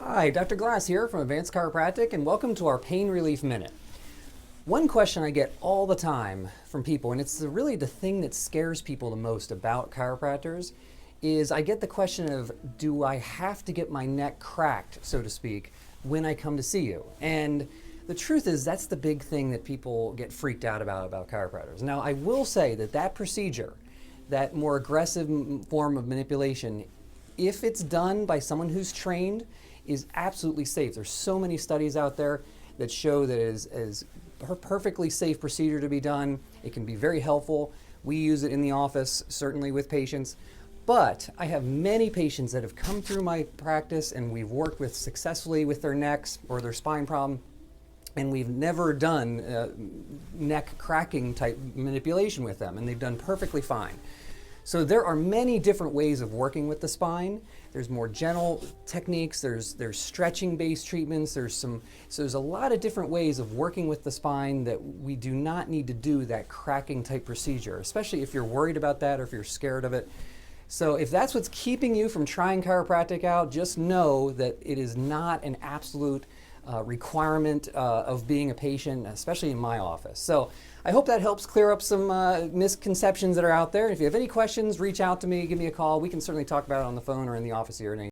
Hi, Dr. Glass here from Advanced Chiropractic, and welcome to our Pain Relief Minute. One question I get all the time from people, and it's really the thing that scares people the most about chiropractors, is I get the question of, do I have to get my neck cracked, so to speak, when I come to see you? And the truth is that's the big thing that people get freaked out about chiropractors. Now, I will say that that procedure, that more aggressive form of manipulation, if it's done by someone who's trained, is absolutely safe. There's so many studies out there that show that it is a perfectly safe procedure to be done. It can be very helpful. We use it in the office, certainly with patients. But I have many patients that have come through my practice and we've worked with successfully with their necks or their spine problem, and we've never done neck cracking type manipulation with them, and they've done perfectly fine. So there are many different ways of working with the spine. There's more gentle techniques, there's stretching based treatments, so there's a lot of different ways of working with the spine that we do not need to do that cracking type procedure, especially if you're worried about that or if you're scared of it. So if that's what's keeping you from trying chiropractic out, just know that it is not an absolute requirement of being a patient, especially in my office. So I hope that helps clear up some misconceptions that are out there. If you have any questions, reach out to me, give me a call. We can certainly talk about it on the phone or in the office here at any